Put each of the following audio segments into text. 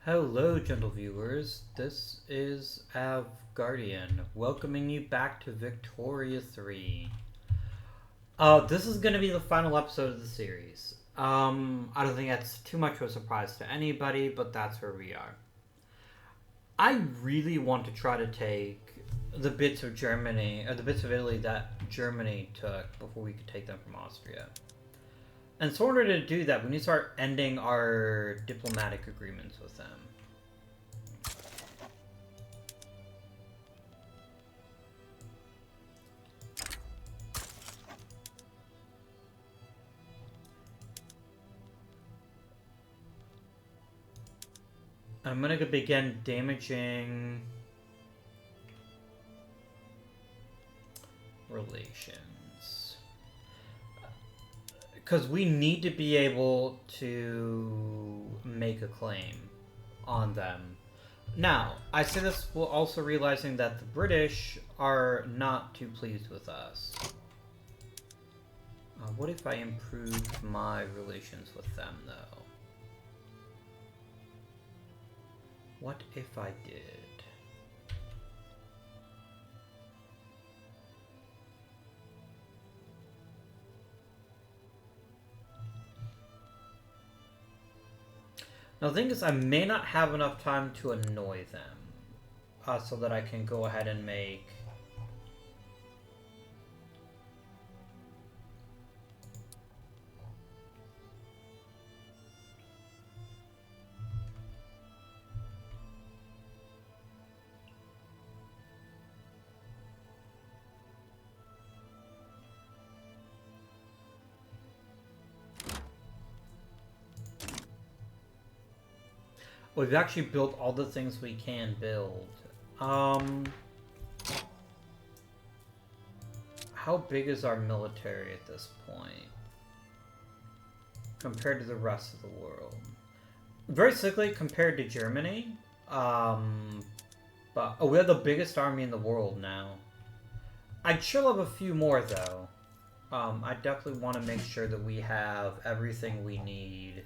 Hello, gentle viewers. This is Guardian, welcoming you back to Victoria 3. This is going to be the final episode of the series. I don't think that's too much of a surprise to anybody, but that's where we are. I really want to try to take the bits of Germany, or the bits of Italy that Germany took before we could take them from Austria. And so in order to do that, we need to start ending our diplomatic agreements with them. I'm gonna begin damaging relations. Because we need to be able to make a claim on them. Now, I say this while also realizing that the British are not too pleased with us. What if I improved my relations with them, though? What if I did? Now the thing is, I may not have enough time to annoy them, so that I can go ahead and make... We've actually built all the things we can build. How big is our military at this point? Compared to the rest of the world. Very slightly compared to Germany. But we have the biggest army in the world now. I'd sure have a few more though. I definitely want to make sure that we have everything we need.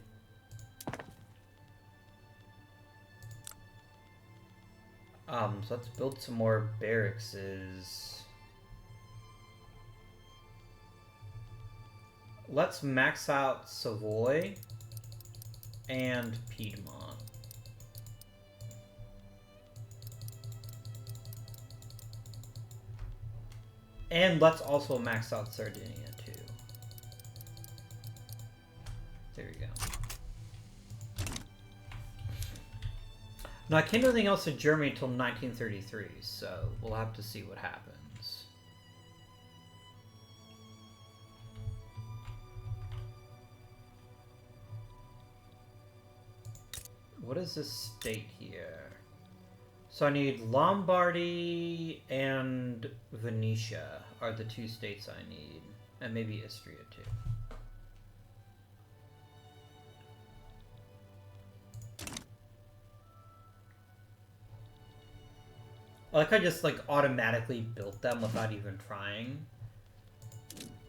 So let's build some more barracks. Let's max out Savoy and Piedmont. And let's also max out Sardinia too. There we go. Now, I can't do anything else in Germany until 1933, so we'll have to see what happens. What is this state here? So I need Lombardy and Venetia are the two states I need. And maybe Istria too. Like I just automatically built them without even trying.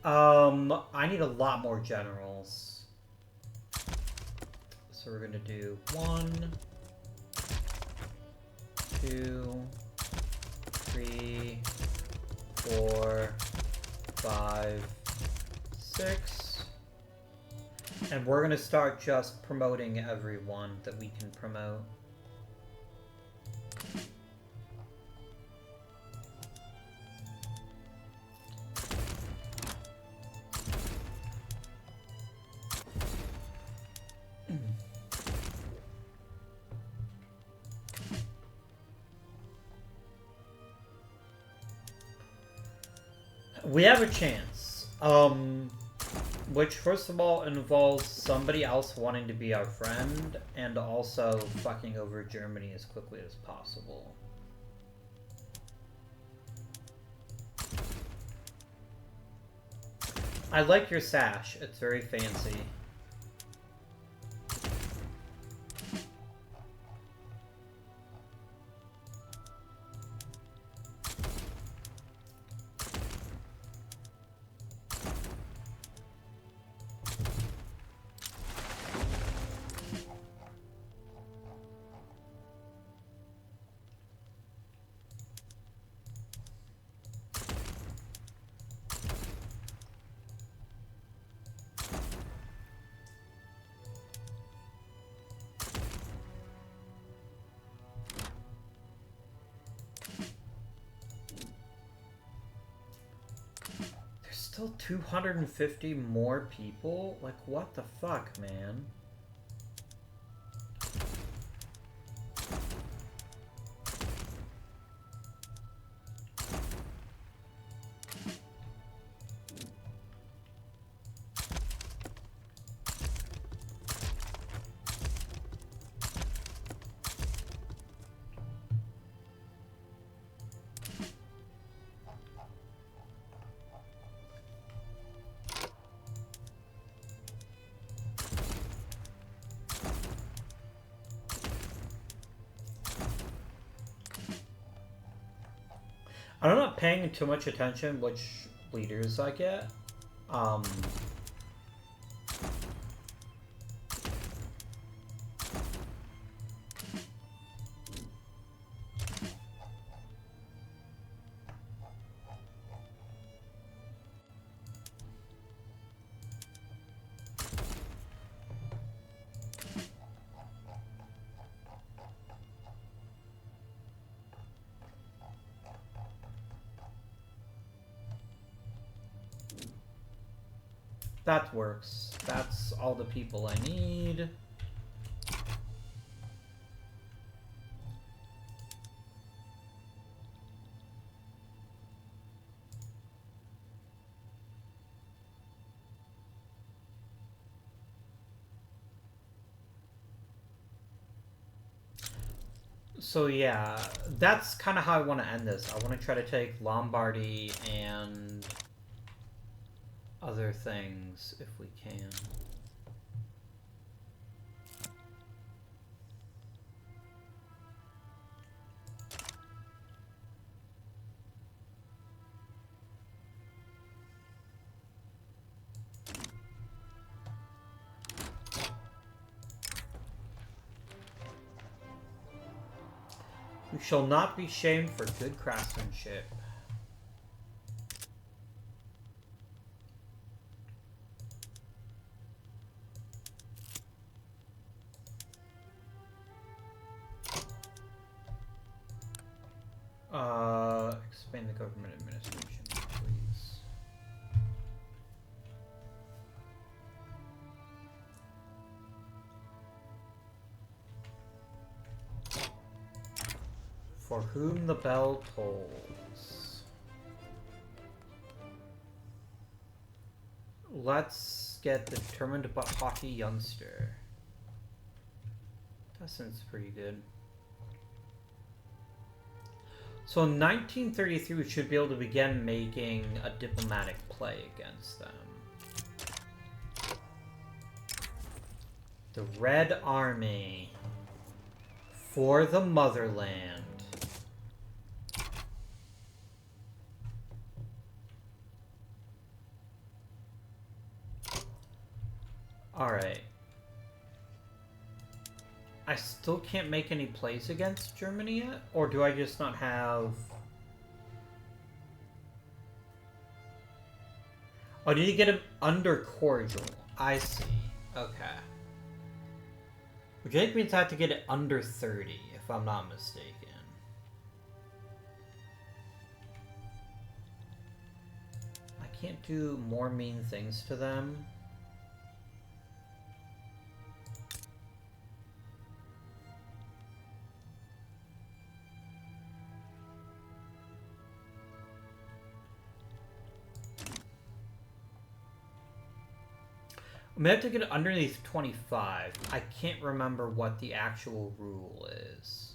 I need a lot more generals. So we're gonna do 1, 2, 3, 4, 5, 6. And we're gonna start just promoting everyone that we can promote. We have a chance, which first of all involves somebody else wanting to be our friend, and also fucking over Germany as quickly as possible. I like your sash, it's very fancy. Still 250 more people? Like, what the fuck, man? I'm not paying too much attention which leaders I get. Um, that works. That's all the people I need. So yeah, that's kind of how I want to end this. I want to try to take Lombardy and other things if we can. We shall not be shamed for good craftsmanship. Expand the government administration, please. For whom the bell tolls. Let's get the determined but haughty youngster. That sounds pretty good. So in 1933, we should be able to begin making a diplomatic play against them. The Red Army for the motherland. Alright. I still can't make any plays against Germany yet? Or do I just not have... Oh, I need to get him under cordial. I see. Okay. Which I think means I have to get it under 30, if I'm not mistaken. I can't do more mean things to them. I'm gonna have to get it underneath 25. I can't remember what the actual rule is.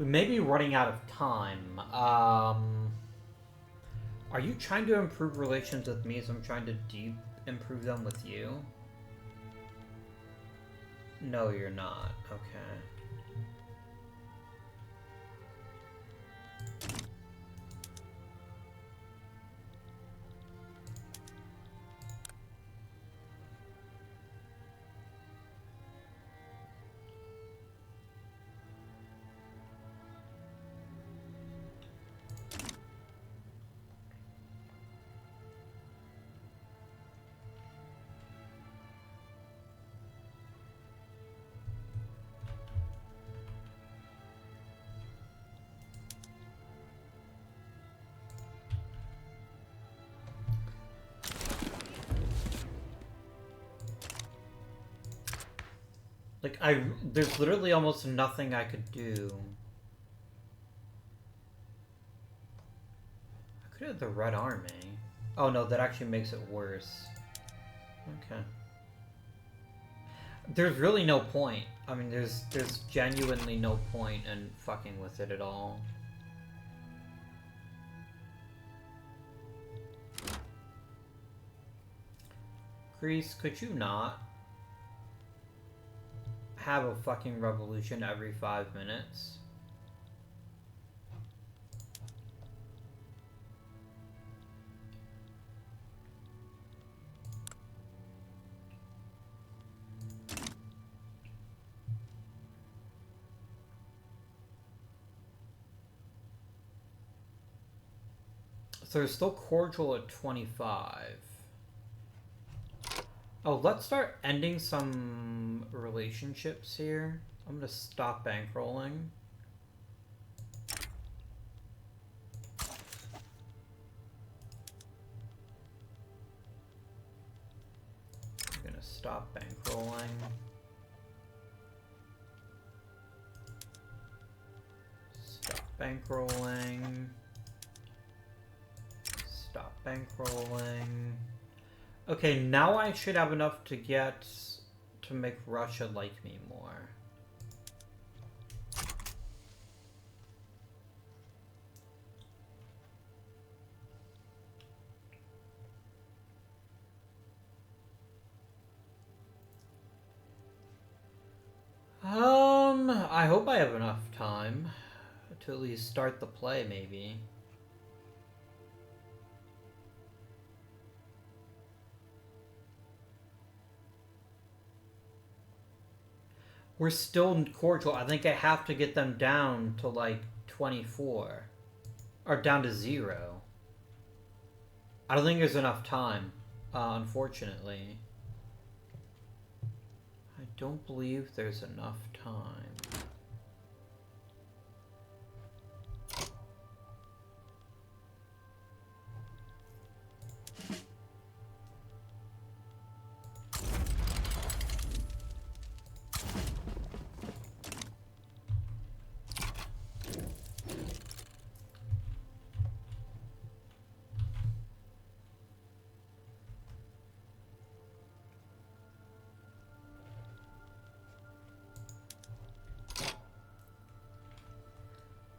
We may be running out of time. Are you trying to improve relations with me as I'm trying to improve them with you? No, you're not. Okay. Like, there's literally almost nothing I could do. I could have the Red Army. Oh no, that actually makes it worse. Okay. There's really no point. I mean, there's genuinely no point in fucking with it at all. Greece, could you not have a fucking revolution every 5 minutes? So they're still cordial at 25. Oh, let's start ending some relationships here. I'm gonna stop bankrolling. I'm gonna stop bankrolling. Stop bankrolling. Stop bankrolling. Okay, now I should have enough to make Russia like me more. I hope I have enough time to at least start the play, maybe. We're still cordial. I think I have to get them down to like 24. Or down to 0. I don't think there's enough time, unfortunately. I don't believe there's enough time.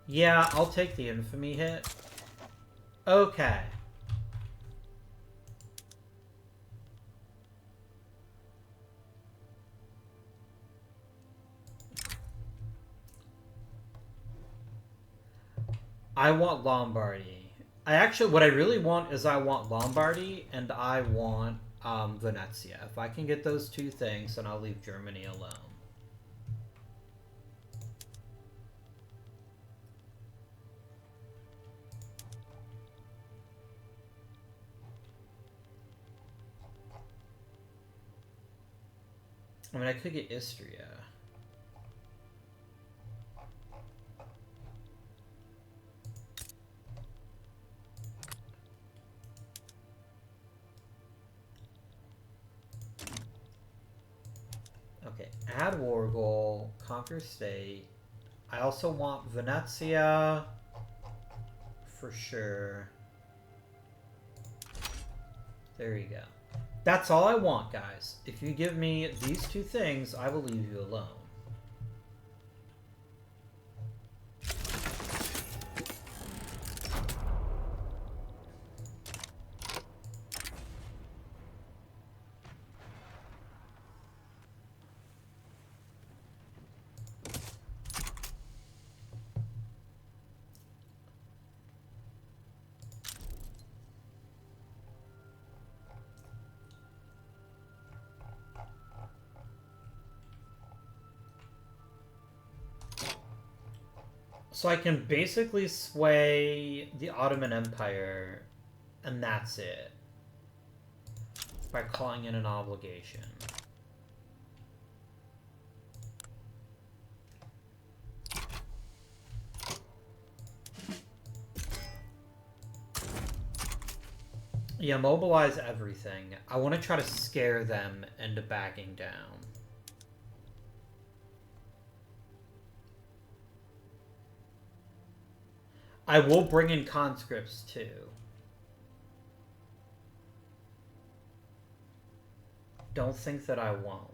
Yeah, I'll take the infamy hit. Okay. I want Lombardy. What I really want is I want Lombardy and I want Venezia. If I can get those two things, then I'll leave Germany alone. I mean, I could get Istria. Okay, add war goal, conquer state. I also want Venezia for sure. There you go. That's all I want, guys. If you give me these two things, I will leave you alone. So I can basically sway the Ottoman Empire, and that's it. By calling in an obligation. Yeah, mobilize everything. I want to try to scare them into backing down. I will bring in conscripts too. Don't think that I won't.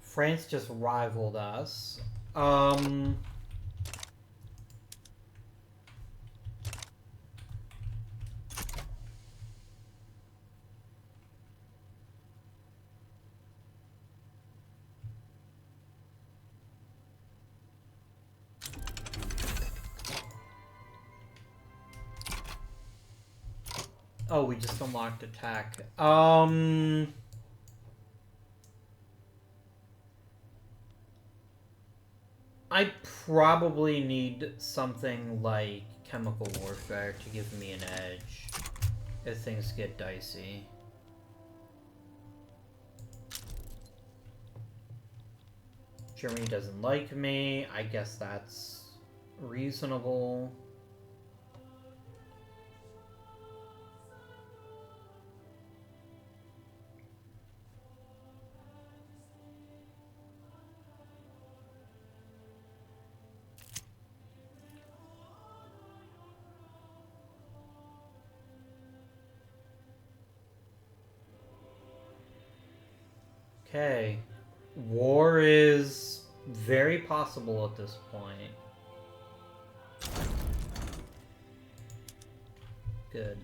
France just rivaled us. Oh, we just unlocked attack. I probably need something like chemical warfare to give me an edge if things get dicey. Germany doesn't like me. I guess that's reasonable. Okay. War is very possible at this point. Good.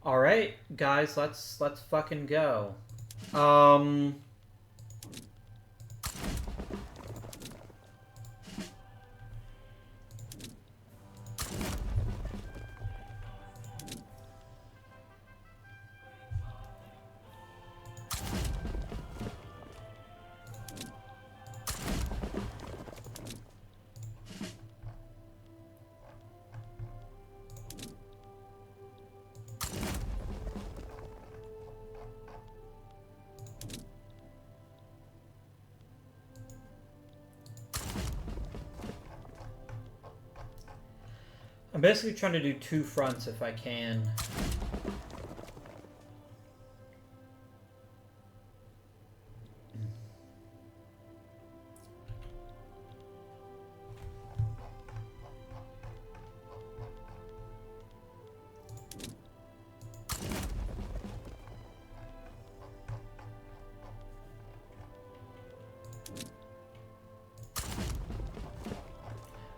All right, guys, let's fucking go. I'm basically trying to do 2 fronts if I can.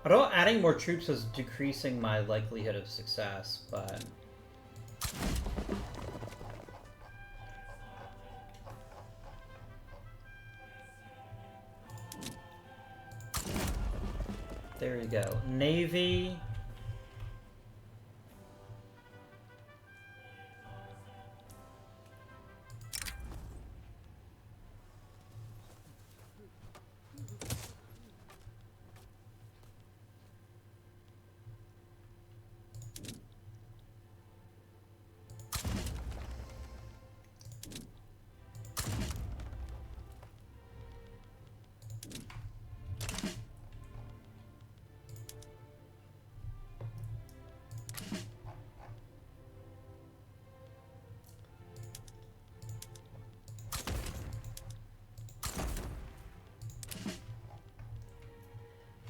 I know adding more troops is decreasing my likelihood of success, but... There we go. Navy...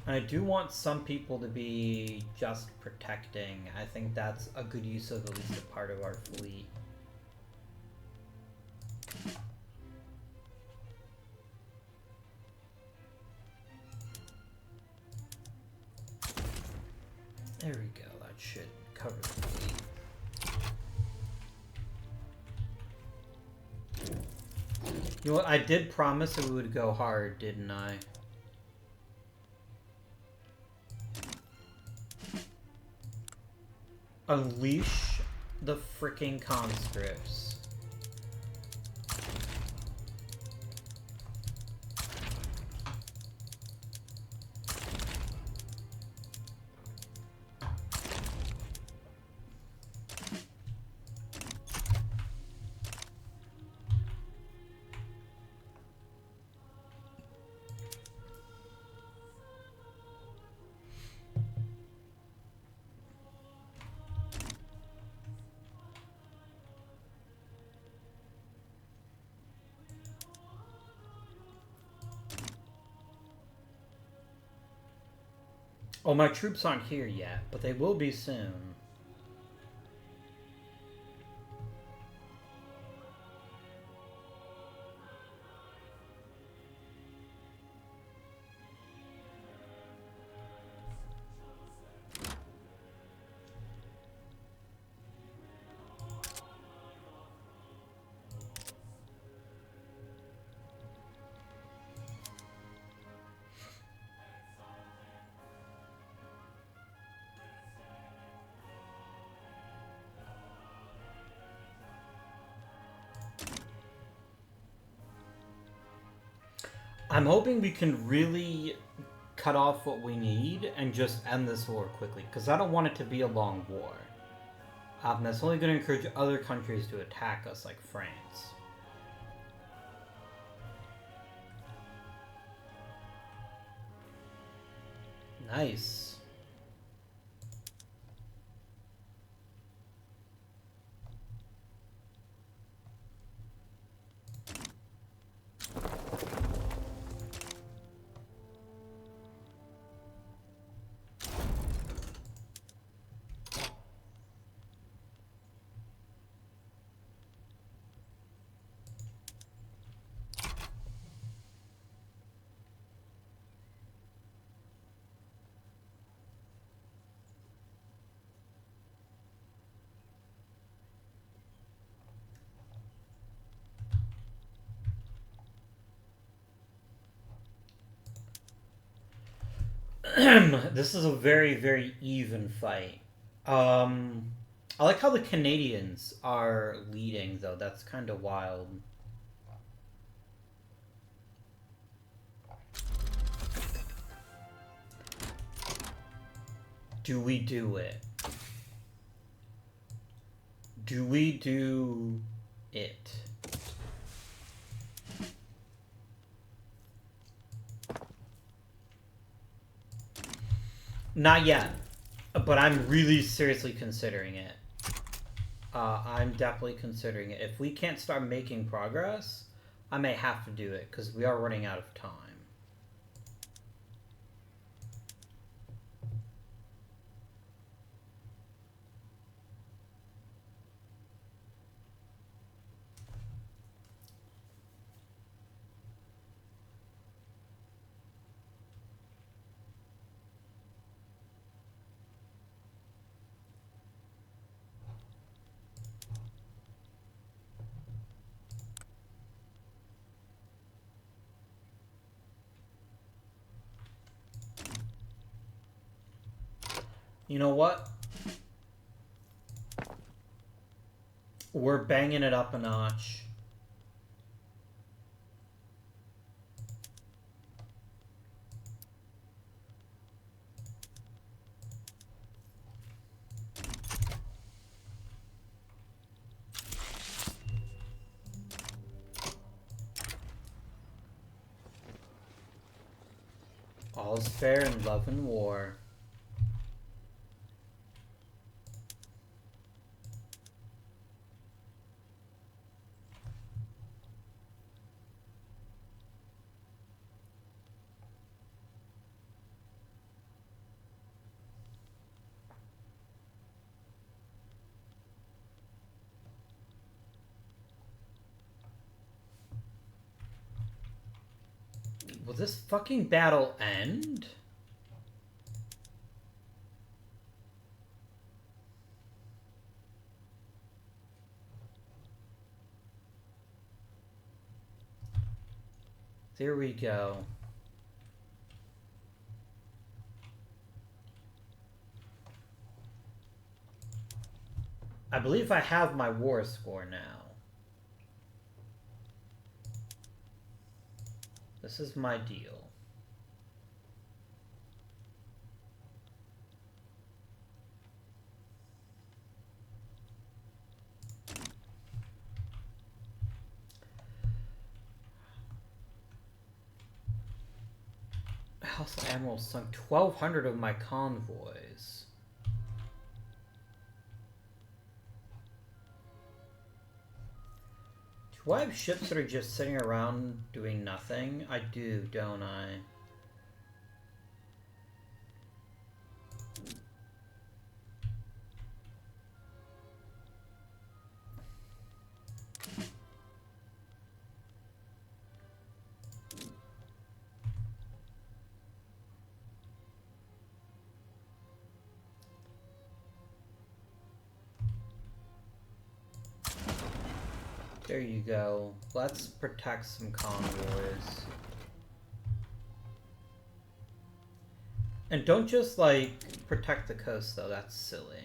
I do want some people to be just protecting. I think that's a good use of at least a part of our fleet. There we go. That should cover the fleet. You know what? I did promise it would go hard, didn't I? Unleash the freaking conscripts. Oh, my troops aren't here yet, but they will be soon. I'm hoping we can really cut off what we need and just end this war quickly, because I don't want it to be a long war. That's only going to encourage other countries to attack us, like France. Nice. This is a very, very even fight. I like how the Canadians are leading, though. That's kind of wild. Do we do it? Do we do it? Not yet, but I'm really seriously considering it. I'm definitely considering it. If we can't start making progress, I may have to do it, because we are running out of time. You know what? We're banging it up a notch. All's fair in love and war. Will this fucking battle end? There we go. I believe I have my war score now. This is my deal. House of Admirals sunk 1,200 of my convoys. Do I have ships that are just sitting around doing nothing? I do, don't I? There you go. Let's protect some convoys. And don't just, like, protect the coast, though. That's silly.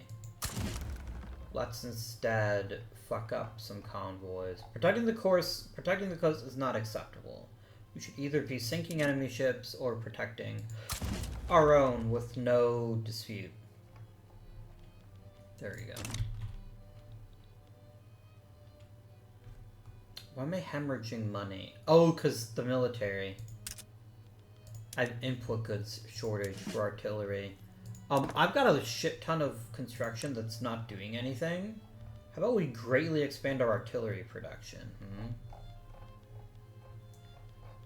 Let's instead fuck up some convoys. Protecting the coast is not acceptable. We should either be sinking enemy ships or protecting our own with no dispute. There we go. Why am I hemorrhaging money? Oh, because the military. I have input goods shortage for artillery. I've got a shit ton of construction that's not doing anything. How about we greatly expand our artillery production?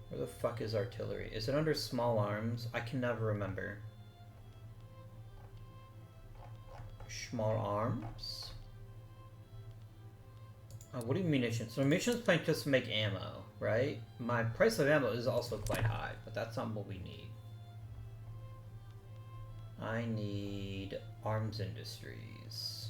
Where the fuck is artillery? Is it under small arms? I can never remember. Small arms? What do you mean munitions? So munitions plant just make ammo, right? My price of ammo is also quite high, but that's not what we need. I need arms industries.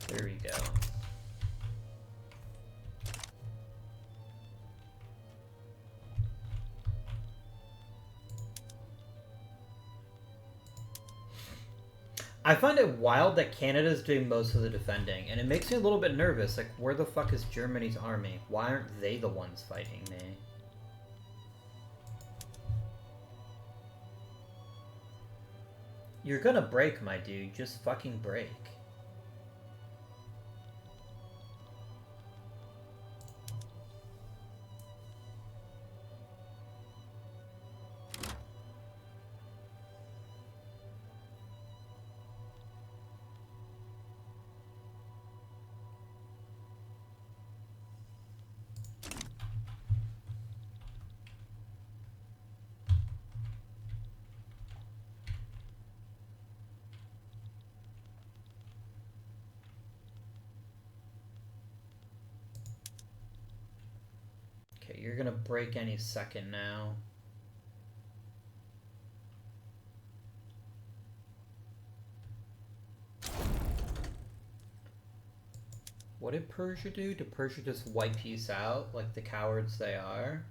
There we go. I find it wild that Canada's doing most of the defending, and it makes me a little bit nervous. Like, where the fuck is Germany's army? Why aren't they the ones fighting me? You're gonna break, my dude. Just fucking break. Okay, you're gonna break any second now. What did Persia do? Did Persia just wipe peace out like the cowards they are?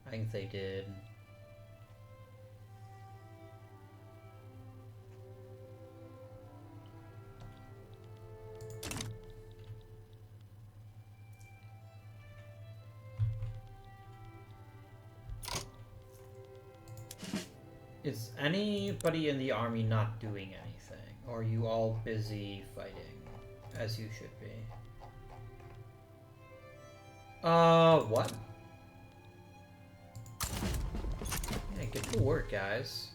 I think they did. Is anybody in the army not doing anything? Or are you all busy fighting? As you should be. What? Yeah, get to work, guys.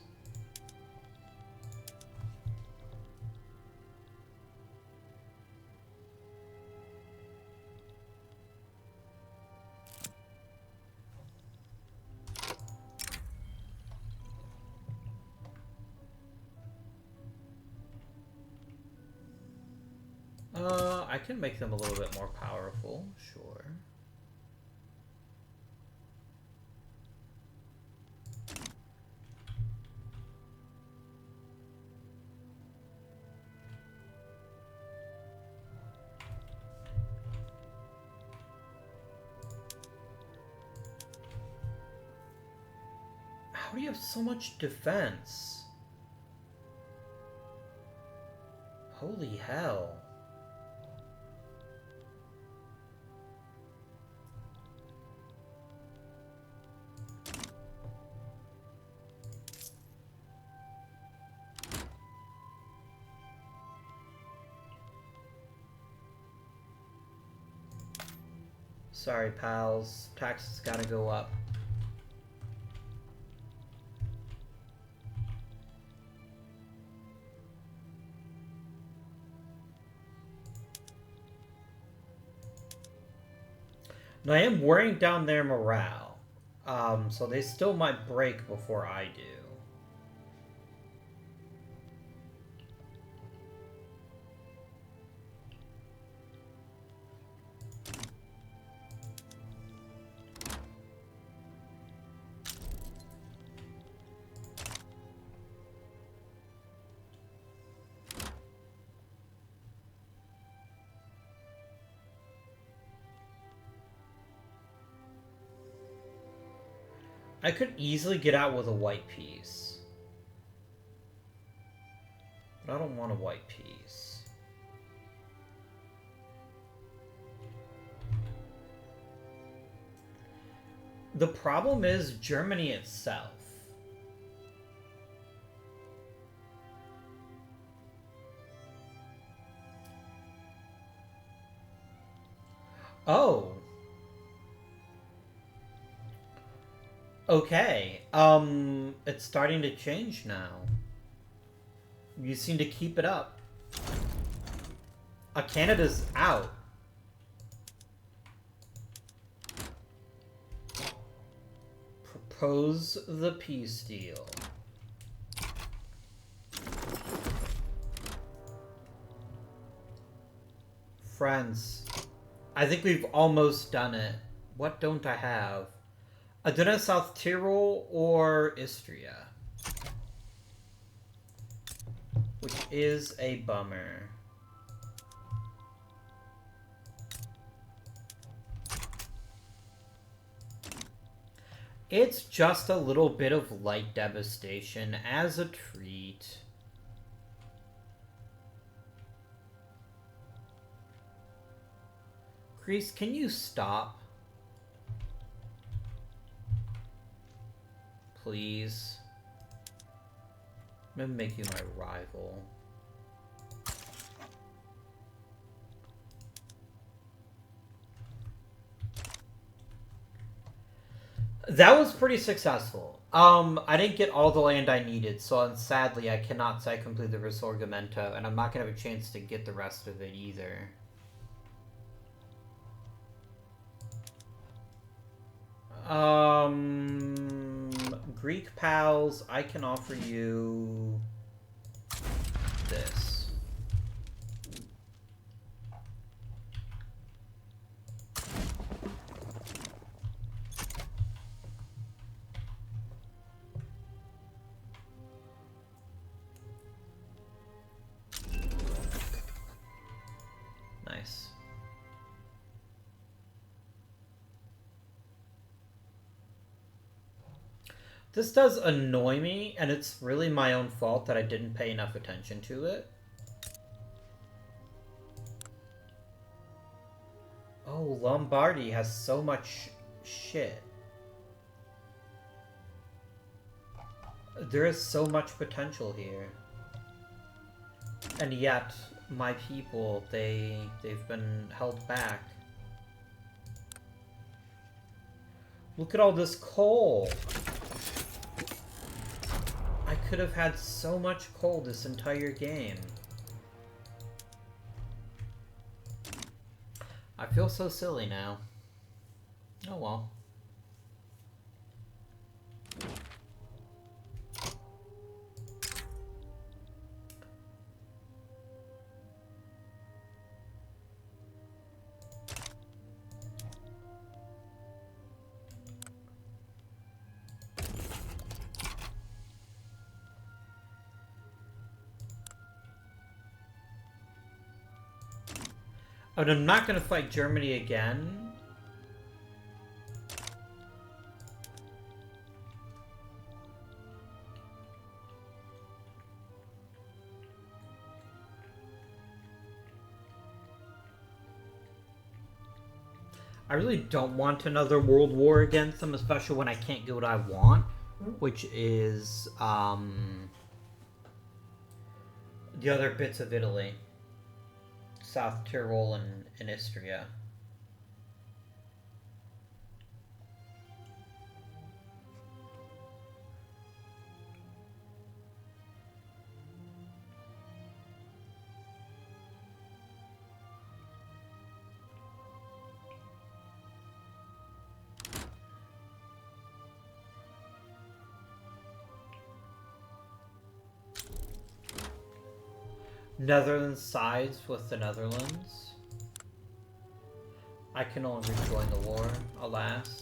I can make them a little bit more powerful, sure. How do you have so much defense? Holy hell. Sorry, pals. Taxes gotta go up. Now, I am wearing down their morale. So they still might break before I do. I could easily get out with a white piece. But I don't want a white piece. The problem is Germany itself. Oh. Okay. It's starting to change now. You seem to keep it up. Canada's out. Propose the peace deal. France. I think we've almost done it. What don't I have? I don't have South Tyrol or Istria. Which is a bummer. It's just a little bit of light devastation as a treat. Greece, can you stop? Please. I'm gonna make you my rival. That was pretty successful. I didn't get all the land I needed, so sadly I cannot say I completed the Risorgimento, and I'm not gonna have a chance to get the rest of it either. Greek pals, I can offer you this. Nice. This does annoy me, and it's really my own fault that I didn't pay enough attention to it. Oh, Lombardy has so much shit. There is so much potential here. And yet, my people, they've been held back. Look at all this coal. I could have had so much coal this entire game. I feel so silly now. Oh well. And I'm not going to fight Germany again. I really don't want another world war against them, especially when I can't get what I want, which is the other bits of Italy. South Tyrol and Istria. Netherlands sides with the Netherlands. I can only rejoin the war, alas.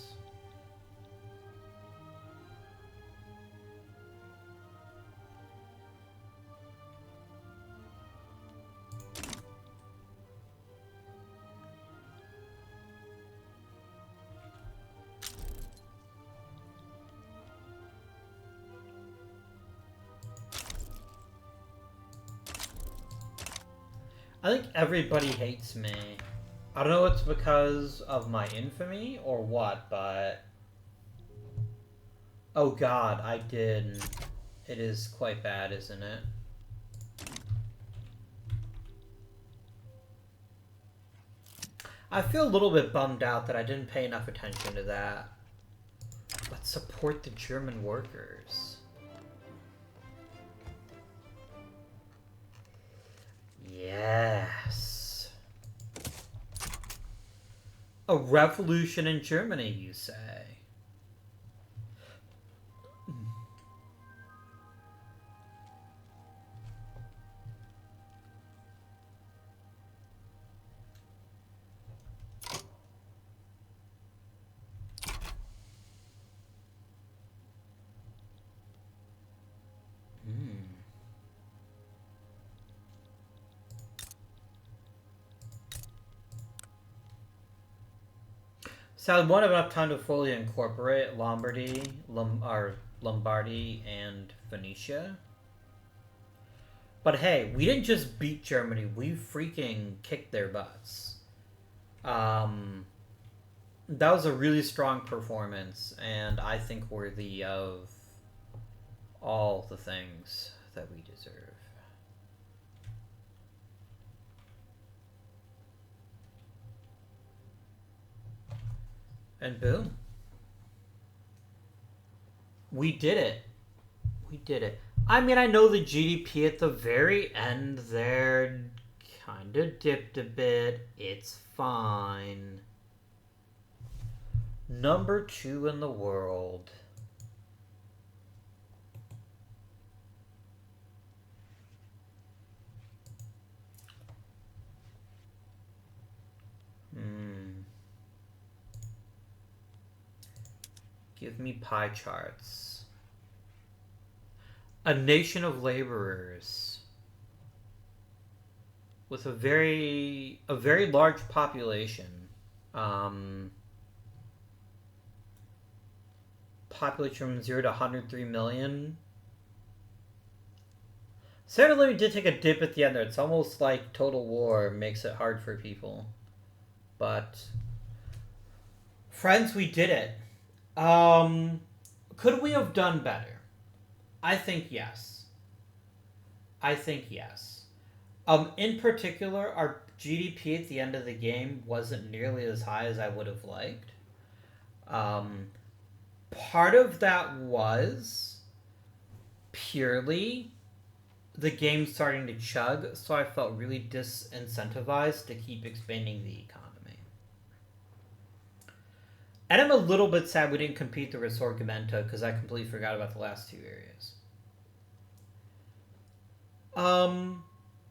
I think everybody hates me. I don't know if it's because of my infamy or what, but... Oh god, I did. It is quite bad, isn't it? I feel a little bit bummed out that I didn't pay enough attention to that. Let's support the German workers. Yes. A revolution in Germany, you say? So I won't have enough time to fully incorporate Lombardy and Venetia. But hey, we didn't just beat Germany, we freaking kicked their butts. That was a really strong performance, and I think worthy of all the things that we deserve. And boom. We did it. We did it. I mean, I know the GDP at the very end there kind of dipped a bit. It's fine. Number 2 in the world. Give me pie charts. A nation of laborers with a very large population. Population from 0 to 103 million. Sarah Living did take a dip at the end there. It's almost like Total War makes it hard for people. But friends, we did it. Could we have done better? I think yes. I think yes. In particular, our GDP at the end of the game wasn't nearly as high as I would have liked. Part of that was purely the game starting to chug, so I felt really disincentivized to keep expanding the economy. And I'm a little bit sad we didn't compete the Risorgimento because I completely forgot about the last 2 areas.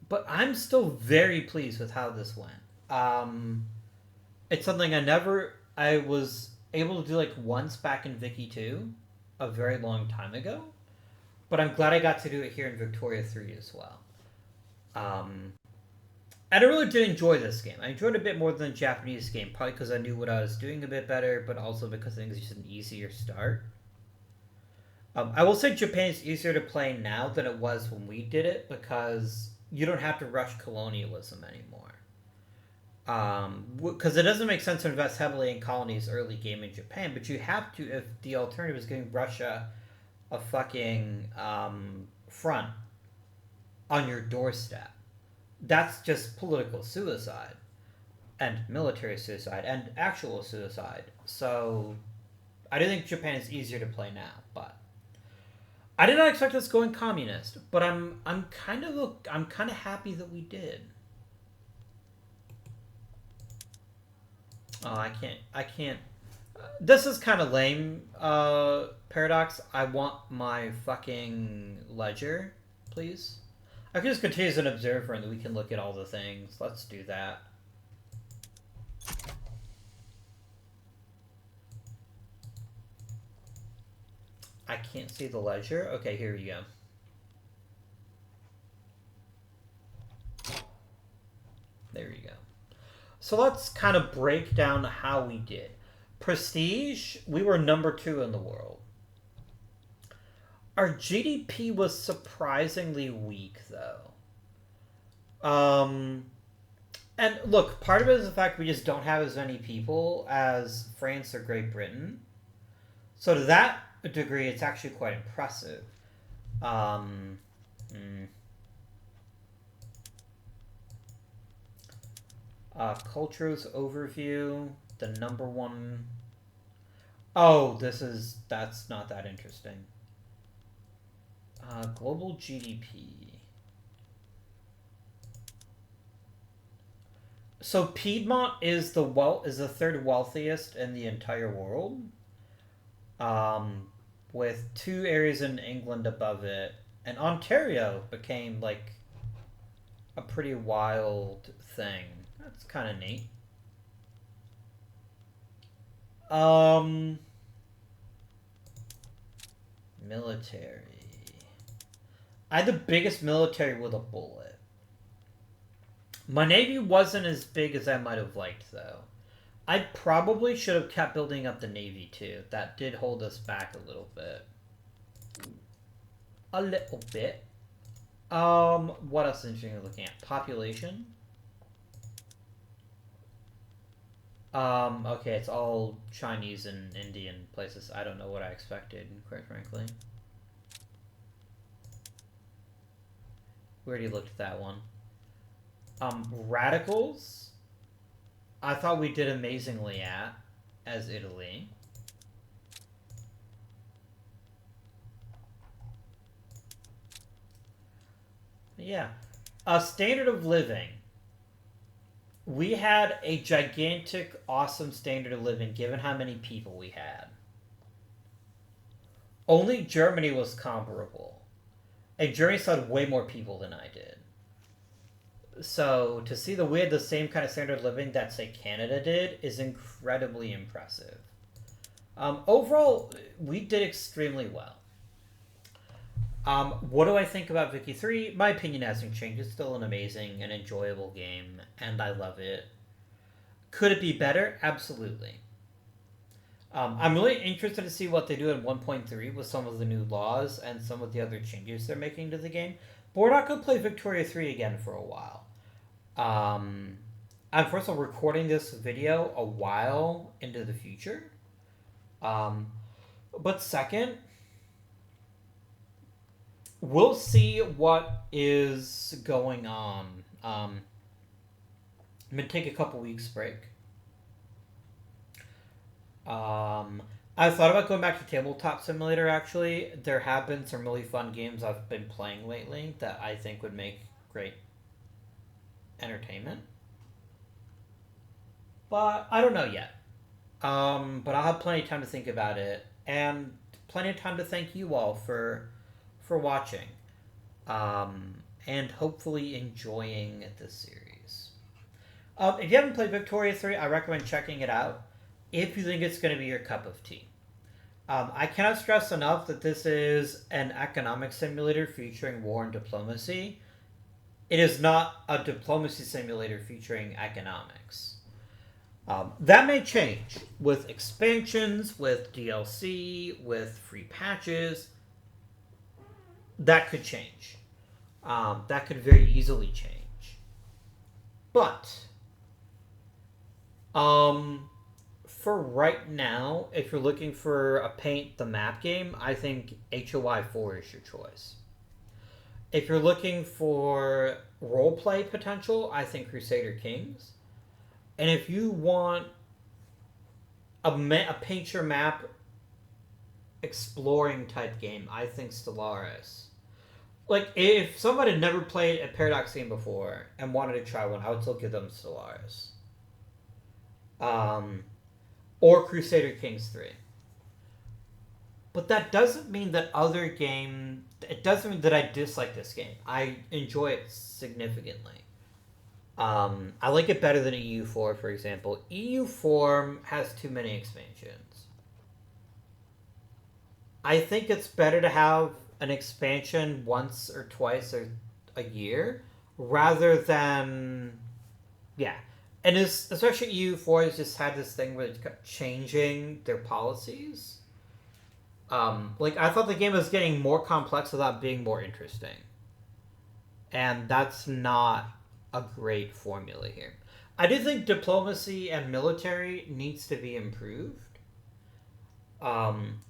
But I'm still very pleased with how this went. It's something I was able to do like once back in Vicky 2, a very long time ago. But I'm glad I got to do it here in Victoria 3 as well. And I really did enjoy this game. I enjoyed it a bit more than the Japanese game, probably because I knew what I was doing a bit better, but also because I think it's just an easier start. I will say Japan is easier to play now than it was when we did it, because you don't have to rush colonialism anymore. Because it doesn't make sense to invest heavily in colonies early game in Japan, but you have to if the alternative is giving Russia a fucking front on your doorstep. That's just political suicide and military suicide and actual suicide. So I do think Japan is easier to play now, but I did not expect us going communist, but I'm kind of happy that we did. Oh, I can't. This is kind of lame, Paradox. I want my fucking ledger, please. I can just continue as an observer and we can look at all the things. Let's do that. I can't see the ledger. Okay, here we go. There you go. So let's kind of break down how we did. Prestige, we were number 2 in the world. Our GDP was surprisingly weak, though. And look, part of it is the fact we just don't have as many people as France or Great Britain. So to that degree, it's actually quite impressive. Um, mm. Cultures overview. The number one. Oh, that's not that interesting. Global GDP. So Piedmont is the third wealthiest in the entire world, um, with two areas in England above it, and Ontario became like a pretty wild thing. That's kind of neat. Um, Military. I had the biggest military with a bullet. My navy wasn't as big as I might have liked, though. I probably should have kept building up the navy too. That did hold us back a little bit. A little bit. What else is interesting looking at? Population. Okay, it's all Chinese and Indian places. I don't know what I expected, quite frankly. We already looked at that one. Radicals. I thought we did amazingly at, as Italy. Yeah. Standard of living. We had a gigantic, awesome standard of living given how many people we had. Only Germany was comparable. And Germany still had way more people than I did. So to see that we had the same kind of standard of living that, say, Canada did is incredibly impressive. Overall, we did extremely well. What do I think about Vicky 3? My opinion hasn't changed. It's still an amazing and enjoyable game, and I love it. Could it be better? Absolutely. I'm really interested to see what they do in 1.3 with some of the new laws and some of the other changes they're making to the game. But we're not going to play Victoria 3 again for a while. I'm first of all recording this video a while into the future. But second, we'll see what is going on. I'm going to take a couple weeks break. I thought about going back to Tabletop Simulator, actually. There have been some really fun games I've been playing lately that I think would make great entertainment. But I don't know yet. But I'll have plenty of time to think about it, and plenty of time to thank you all for watching, and hopefully enjoying this series. If you haven't played Victoria 3, I recommend checking it out if you think it's going to be your cup of tea. I cannot stress enough that this is an economic simulator featuring war and diplomacy. It is not a diplomacy simulator featuring economics. That may change with expansions, with DLC, with free patches. That could change. That could very easily change. But, for right now, if you're looking for a paint the map game, I think HOI 4 is your choice. If you're looking for roleplay potential, I think Crusader Kings. And if you want a paint your map exploring type game, I think Stellaris. Like, if someone had never played a Paradox game before and wanted to try one, I would still give them Stellaris. Or Crusader Kings 3. But that doesn't mean that it doesn't mean that I dislike this game. I enjoy it significantly. I like it better than EU4, for example. EU4 has too many expansions. I think it's better to have an expansion once or twice or a year rather than, yeah. And especially EU4 has just had this thing where it's changing their policies. I thought the game was getting more complex without being more interesting. And that's not a great formula here. I do think diplomacy and military needs to be improved.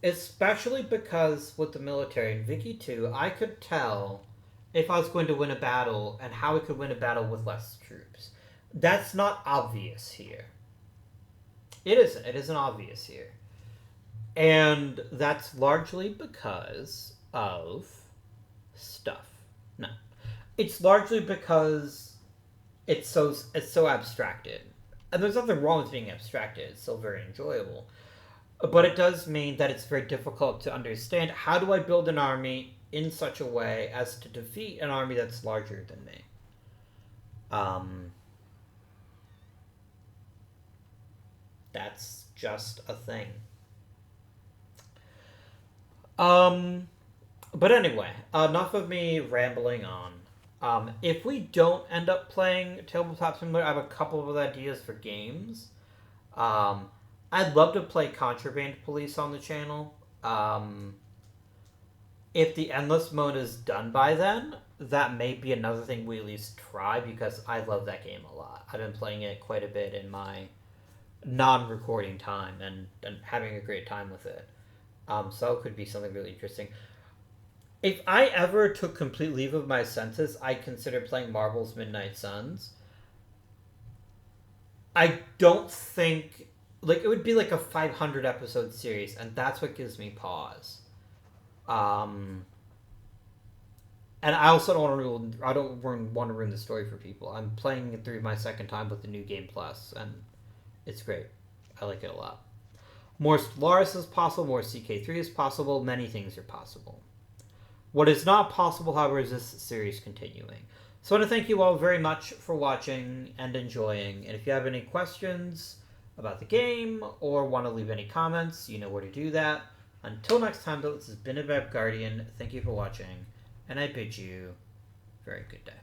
Especially because with the military in Vicky 2, I could tell if I was going to win a battle and how I could win a battle with less troops. That's not obvious here. It isn't. It isn't obvious here. And that's largely because of stuff. No. It's largely because it's so abstracted. And there's nothing wrong with being abstracted. It's still very enjoyable. But it does mean that it's very difficult to understand how do I build an army in such a way as to defeat an army that's larger than me. Um, that's just a thing. Um, but anyway, enough of me rambling on. If we don't end up playing Tabletop Simulator, I have a couple of other ideas for games. Um, I'd love to play Contraband Police on the channel. If the endless mode is done by then, that may be another thing we at least try because I love that game a lot. I've been playing it quite a bit in my non-recording time and having a great time with it. So it could be something really interesting. If I ever took complete leave of my senses, I'd consider playing Marvel's Midnight Suns. I don't think it would be like a 500 episode series, and that's what gives me pause. Um, and I also don't want to ruin. I don't want to ruin the story for people. I'm playing it through my second time with the new game plus, and it's great. I like it a lot. More Stellaris is possible. More CK3 is possible. Many things are possible. What is not possible, however, is this series continuing. So I want to thank you all very much for watching and enjoying. And if you have any questions about the game or want to leave any comments, you know where to do that. Until next time, though, this has been Guardian. Thank you for watching, and I bid you a very good day.